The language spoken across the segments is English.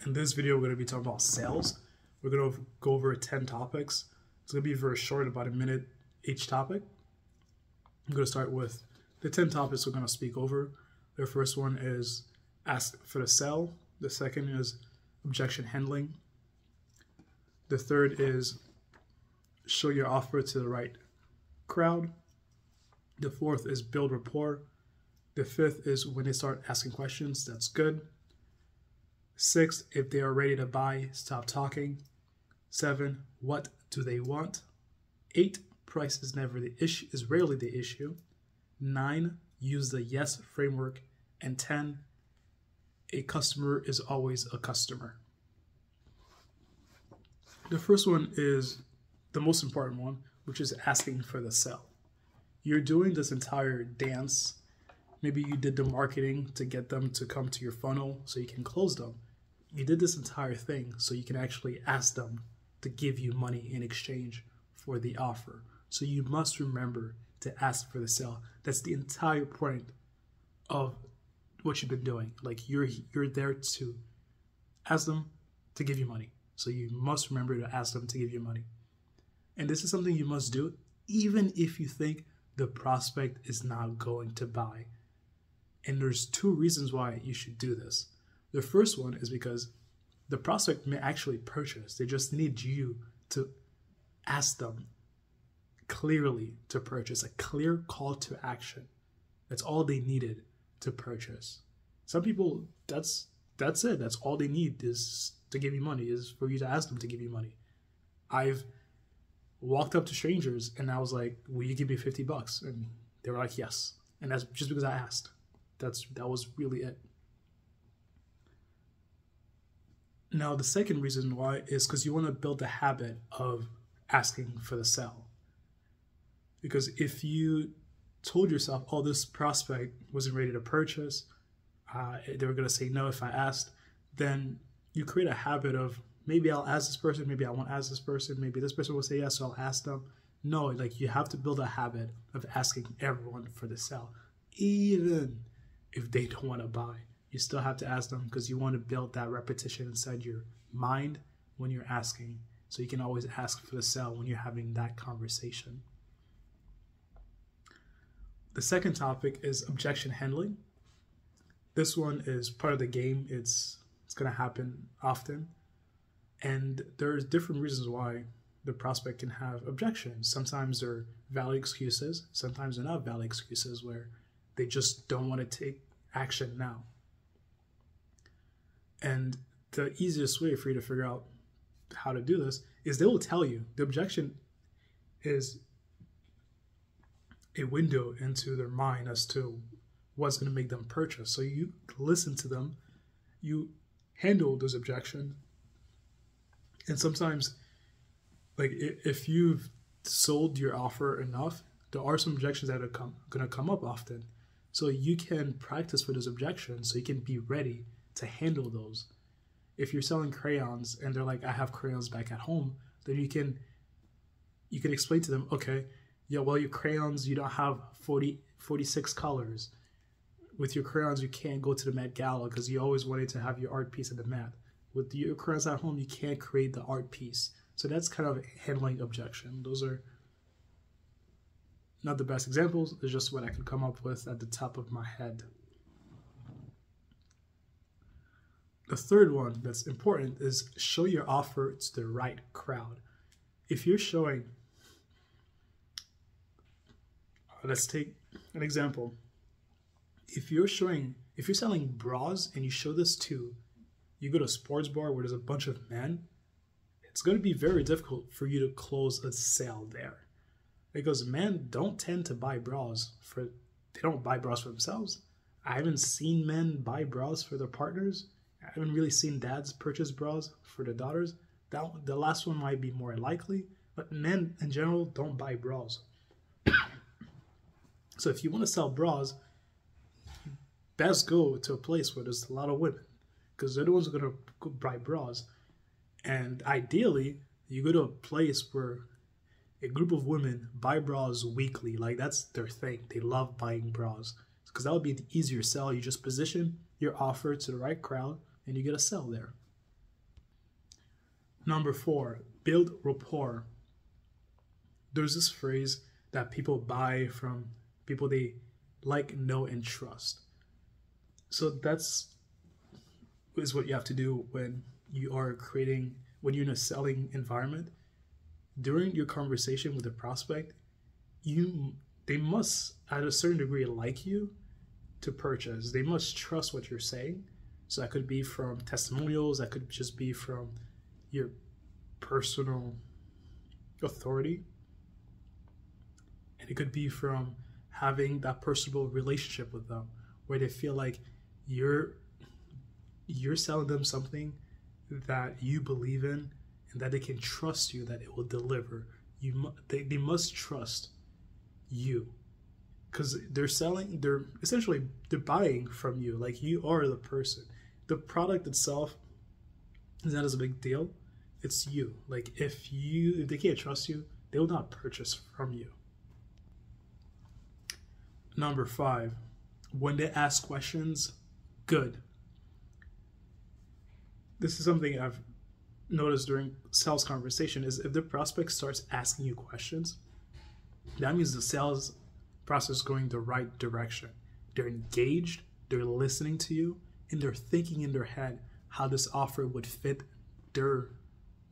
In this video, we're going to be talking about sales. We're going to go over 10 topics. It's going to be very short, about a minute each topic. I'm going to start with the 10 topics we're going to speak over. The first one is ask for the sell. The second is objection handling. The third is show your offer to the right crowd. The fourth is build rapport. The fifth is when they start asking questions, that's good. Six, if they are ready to buy, stop talking. 7, what do they want? 8, price is never the issue, is rarely the issue. 9, use the yes framework. And 10, a customer is always a customer. The first one is the most important one, which is asking for the sell. You're doing this entire dance. Maybe you did the marketing to get them to come to your funnel so you can close them. You did this entire thing so you can actually ask them to give you money in exchange for the offer. So you must remember to ask for the sale. That's the entire point of what you've been doing. Like you're there to ask them to give you money. So you must remember to ask them to give you money. And this is something you must do even if you think the prospect is not going to buy. And there's 2 reasons why you should do this. The first one is because the prospect may actually purchase. They just need you to ask them clearly to purchase, a clear call to action. That's all they needed to purchase. Some people, that's it. That's all they need is to give you money, is for you to ask them to give you money. I've walked up to strangers and I was like, will you give me $50? And they were like, yes. And that's just because I asked. That was really it. Now, the second reason why is because you want to build the habit of asking for the sell. Because if you told yourself, oh, this prospect wasn't ready to purchase, they were going to say no if I asked, then you create a habit of, maybe I'll ask this person, maybe I won't ask this person, maybe this person will say yes, so I'll ask them. No, like you have to build a habit of asking everyone for the sell, even if they don't want to buy. You still have to ask them because you want to build that repetition inside your mind when you're asking. So you can always ask for the sell when you're having that conversation. The second topic is objection handling. This one is part of the game. It's going to happen often. And there's different reasons why the prospect can have objections. Sometimes they're valid excuses. Sometimes they're not valid excuses where they just don't want to take action now. And the easiest way for you to figure out how to do this is they will tell you. The objection is a window into their mind as to what's going to make them purchase. So you listen to them, you handle those objections. And sometimes, like if you've sold your offer enough, there are some objections that are going to come up often. So you can practice for those objections so you can be ready to handle those. If you're selling crayons and they're like, I have crayons back at home, then you can explain to them, okay, yeah, well, your crayons, you don't have 46 colors. With your crayons, you can't go to the Met Gala because you always wanted to have your art piece at the Met. With your crayons at home, you can't create the art piece. So that's kind of handling objection. Those are not the best examples. It's just what I could come up with at the top of my head. The third one that's important is show your offer to the right crowd. If you're showing, let's take an example. If you're selling bras and you show this to, you go to a sports bar where there's a bunch of men, it's going to be very difficult for you to close a sale there. Because men don't tend to buy bras they don't buy bras for themselves. I haven't seen men buy bras for their partners. I haven't really seen dads purchase bras for their daughters. The last one might be more likely, but men in general don't buy bras. So if you want to sell bras, best go to a place where there's a lot of women, because they're the ones who are going to buy bras. And ideally, you go to a place where a group of women buy bras weekly. Like that's their thing. They love buying bras because that would be the easier sell. You just position your offer to the right crowd and you get a sell there. Number 4, build rapport. There's this phrase that people buy from people they like, know, and trust. So that's is what you have to do when when you're in a selling environment. During your conversation with a prospect, they must, at a certain degree, like you to purchase. They must trust what you're saying. So that could be from testimonials, that could just be from your personal authority. And it could be from having that personal relationship with them where they feel like you're selling them something that you believe in and that they can trust you that it will deliver. They must trust you because they're buying from you. Like, you are the person. The product itself is not as a big deal. It's you. Like, if they can't trust you, they will not purchase from you. Number 5, when they ask questions, good. This is something I've noticed during sales conversation is if the prospect starts asking you questions, that means the sales process is going the right direction. They're engaged, they're listening to you, and they're thinking in their head how this offer would fit their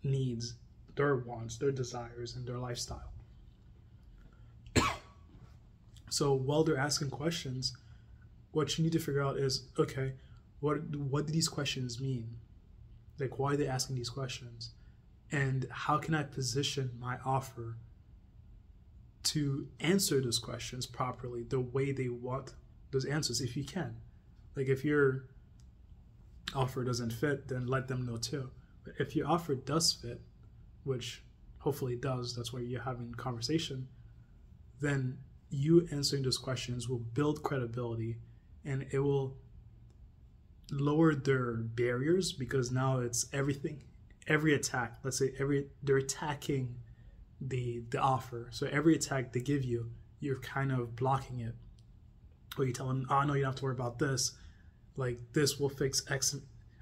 needs, their wants, their desires, and their lifestyle. So while they're asking questions, what you need to figure out is, okay, what do these questions mean? Like, why are they asking these questions? And how can I position my offer to answer those questions properly, the way they want those answers, if you can? Like, if your offer doesn't fit, then let them know too. But if your offer does fit, which hopefully it does, that's why you're having a conversation, then you answering those questions will build credibility and it will lower their barriers, because now it's every attack, let's say they're attacking the offer. So every attack they give you, you're kind of blocking it. Or you tell them, oh no, you don't have to worry about this. Like, this will fix X.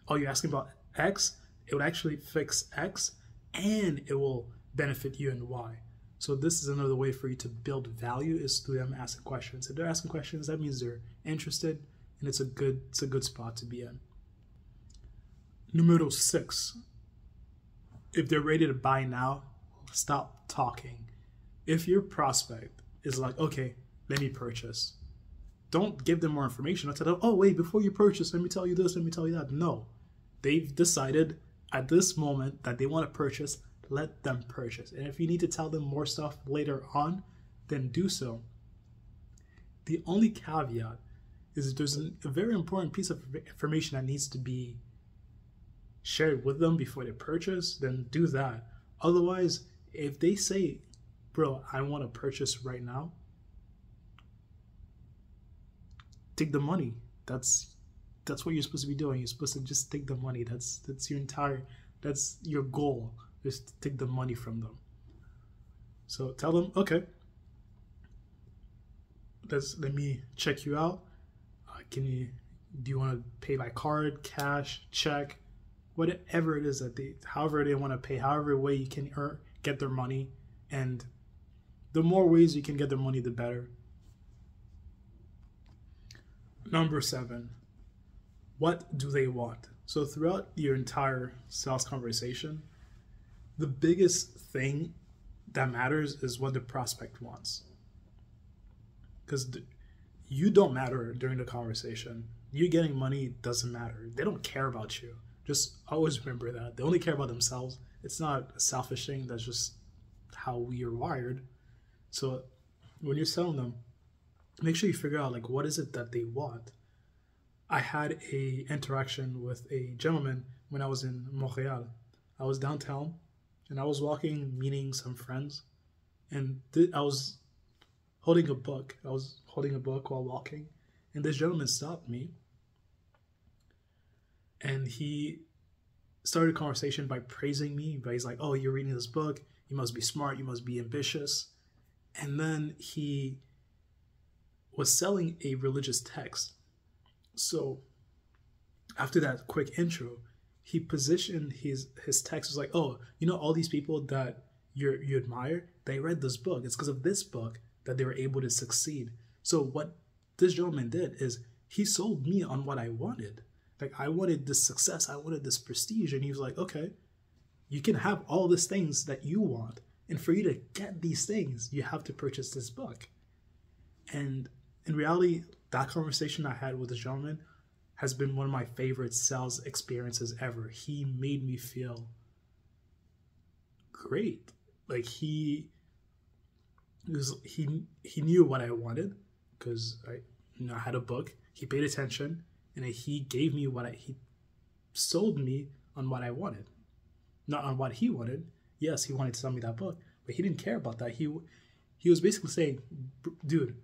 Oh, you're asking about X? It would actually fix X and it will benefit you in Y. So this is another way for you to build value, is through them asking questions. If they're asking questions, that means they're interested, and it's a good spot to be in. Numero 6, if they're ready to buy now, stop talking. If your prospect is like, okay, let me purchase, don't give them more information. Don't tell them, oh wait, before you purchase, let me tell you this, let me tell you that. No, they've decided at this moment that they want to purchase. Let them purchase. And if you need to tell them more stuff later on, then do so. The only caveat is if there's a very important piece of information that needs to be shared with them before they purchase, then do that. Otherwise, if they say, bro, I want to purchase right now, take the money. That's what you're supposed to be doing. You're supposed to just take the money. That's your goal. Just take the money from them. So tell them, okay, let me check you out. Do you want to pay by card, cash, check, whatever it is however they want to pay, however way you can get their money. And the more ways you can get their money, the better. Number 7, what do they want? So throughout your entire sales conversation, the biggest thing that matters is what the prospect wants. Because you don't matter during the conversation. You getting money doesn't matter. They don't care about you. Just always remember that. They only care about themselves. It's not a selfish thing. That's just how we are wired. So when you're selling them, make sure you figure out, like, what is it that they want. I had a interaction with a gentleman when I was in Montreal. I was downtown and I was walking, meeting some friends, and I was holding a book. I was holding a book while walking, and this gentleman stopped me, and he started a conversation by praising me. But he's like, "Oh, you're reading this book. You must be smart. You must be ambitious." And then he was selling a religious text. So after that quick intro, he positioned his text was like, oh, you know, all these people that you admire, they read this book. It's because of this book that they were able to succeed. So what this gentleman did is he sold me on what I wanted. Like, I wanted this success, I wanted this prestige, and he was like, okay, you can have all these things that you want, and for you to get these things, you have to purchase this book. And in reality, that conversation I had with this gentleman has been one of my favorite sales experiences ever. He made me feel great. Like, he knew what I wanted because I had a book. He paid attention, and he gave me he sold me on what I wanted, not on what he wanted. Yes, he wanted to sell me that book, but he didn't care about that. He was basically saying, dude,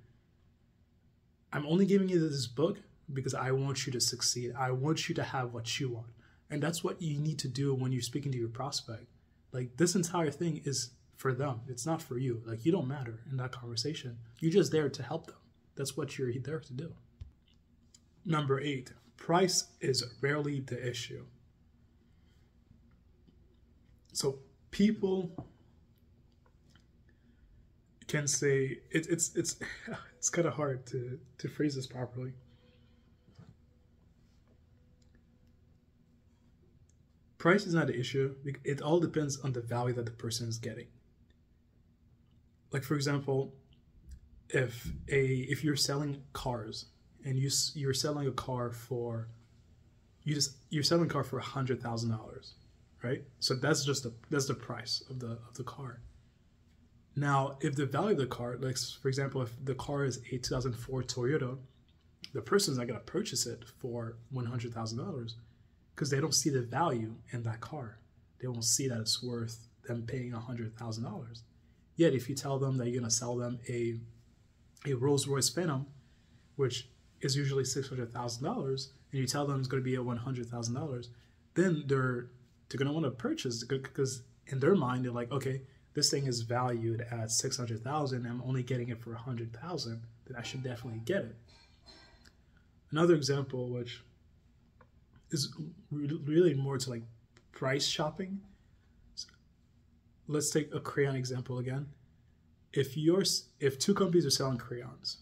I'm only giving you this book because I want you to succeed. I want you to have what you want. And that's what you need to do when you're speaking to your prospect. Like, this entire thing is for them. It's not for you. Like, you don't matter in that conversation. You're just there to help them. That's what you're there to do. Number 8, price is rarely the issue. So people can say it's kind of hard to phrase this properly. Price is not the issue. It all depends on the value that the person is getting. Like, for example, if you're selling cars and you're selling a car for you're selling a car for $100,000, right? So that's the price of the car. Now, if the value of the car, like for example, if the car is a 2004 Toyota, the person's not gonna purchase it for $100,000 because they don't see the value in that car. They won't see that it's worth them paying $100,000. Yet, if you tell them that you're gonna sell them a Rolls-Royce Phantom, which is usually $600,000, and you tell them it's going to be a $100,000, then they're going to want to purchase because in their mind they're like, okay, this thing is valued at $600,000. I'm only getting it for $100,000. Then I should definitely get it. Another example, which is really more to like price shopping. Let's take a crayon example again. If two companies are selling crayons,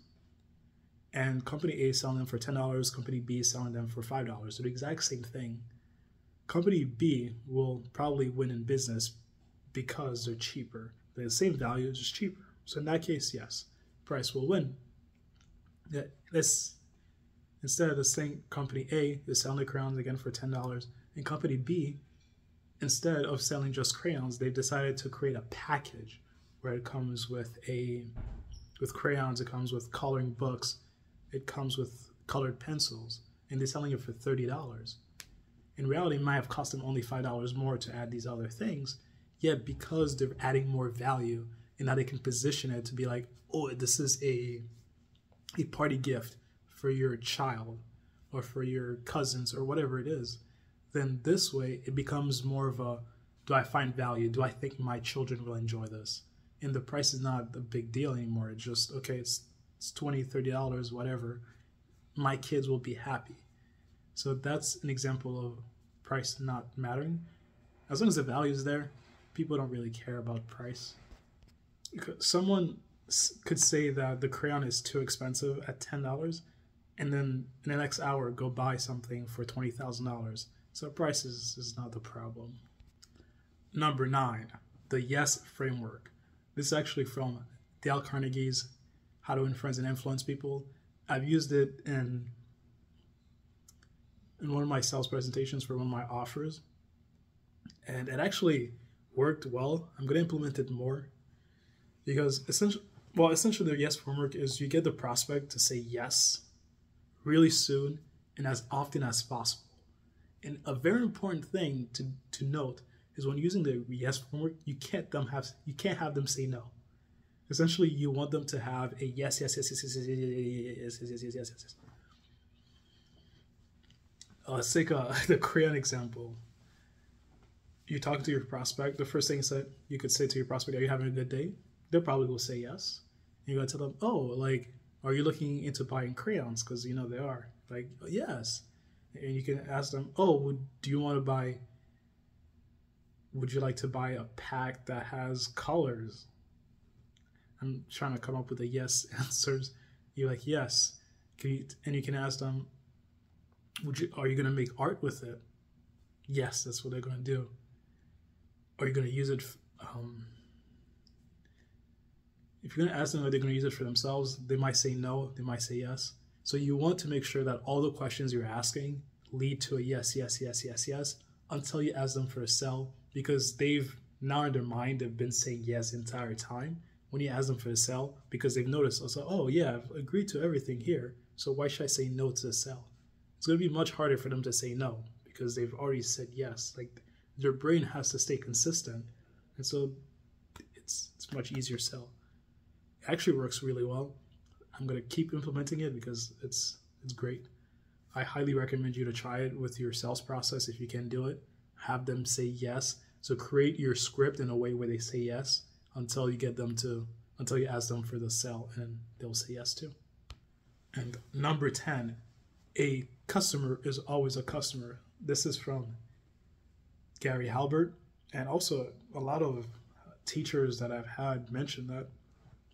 and company A is selling them for $10, company B is selling them for $5, they're the exact same thing. Company B will probably win in business because they're cheaper. They're the same value, just cheaper. So in that case, yes, price will win. Instead of the same company A is selling the crayons again for $10, and company B, instead of selling just crayons, they've decided to create a package where it comes with crayons, it comes with coloring books, it comes with colored pencils, and they're selling it for $30. In reality, it might have cost them only $5 more to add these other things, yet because they're adding more value, and now they can position it to be like, oh, this is a party gift for your child or for your cousins or whatever it is, then this way it becomes more of a, do I find value? Do I think my children will enjoy this? And the price is not a big deal anymore. It's just, okay, it's $20, $30, whatever. My kids will be happy. So that's an example of price not mattering. As long as the value is there, people don't really care about price. Someone could say that the crayon is too expensive at $10, and then in the next hour go buy something for $20,000. So price is not the problem. Number 9, the YES framework. This is actually from Dale Carnegie's How to Win Friends and Influence People. I've used it in one of my sales presentations for one of my offers, and it actually worked well. I'm going to implement it more because essentially the YES framework is you get the prospect to say yes really soon and as often as possible. And a very important thing to note is when using the YES framework, you can't have them say no. Essentially, you want them to have a yes, yes, yes, yes, yes, yes, yes, yes, yes, yes, yes. Let's take the crayon example. You talk to your prospect. The first thing you could say to your prospect, "Are you having a good day?" They'll probably will say yes. And you gotta tell them, "Oh, like, are you looking into buying crayons? Because you know they are." Like, "Yes." And you can ask them, oh, do you want to buy, would you like to buy a pack that has colors? I'm trying to come up with a yes answers. You're like, yes. And you can ask them, are you going to make art with it? Yes, that's what they're going to do. Are you going to use it? If you're going to ask them are they going to use it for themselves, they might say no, they might say yes. So you want to make sure that all the questions you're asking lead to a yes, yes, yes, yes, yes, until you ask them for a sell, because they've now in their mind, they've been saying yes the entire time. When you ask them for a sell, because they've noticed, also, oh yeah, I've agreed to everything here, so why should I say no to the sell? It's going to be much harder for them to say no, because they've already said yes. Like, their brain has to stay consistent, and so it's much easier sell. It actually works really well. I'm going to keep implementing it because it's great. I highly recommend you to try it with your sales process if you can do it. Have them say yes. So create your script in a way where they say yes until you ask them for the sell, and they'll say yes too. And number 10, a customer is always a customer. This is from Gary Halbert, and also a lot of teachers that I've had mention that.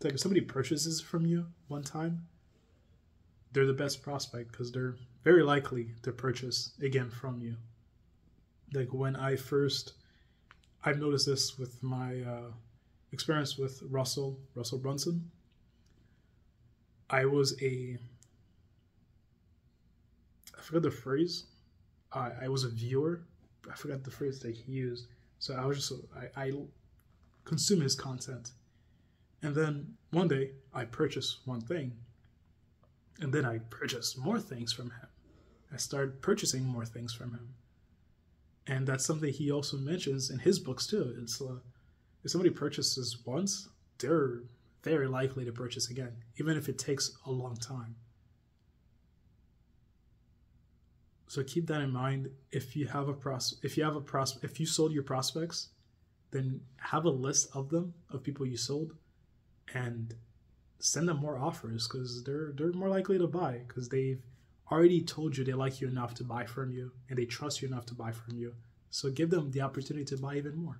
Like if somebody purchases from you one time, they're the best prospect because they're very likely to purchase again from you. Like when I've noticed this with my experience with Russell Brunson. I forgot the phrase. I was a viewer. I forgot the phrase that he used. So I consume his content. And then one day I purchased one thing, and then I purchased more things from him. I started purchasing more things from him. And that's something he also mentions in his books too. It's if somebody purchases once, they're very likely to purchase again, even if it takes a long time. So keep that in mind. If you sold your prospects, then have a list of them, of people you sold, and send them more offers, because they're more likely to buy because they've already told you they like you enough to buy from you and they trust you enough to buy from you. So give them the opportunity to buy even more.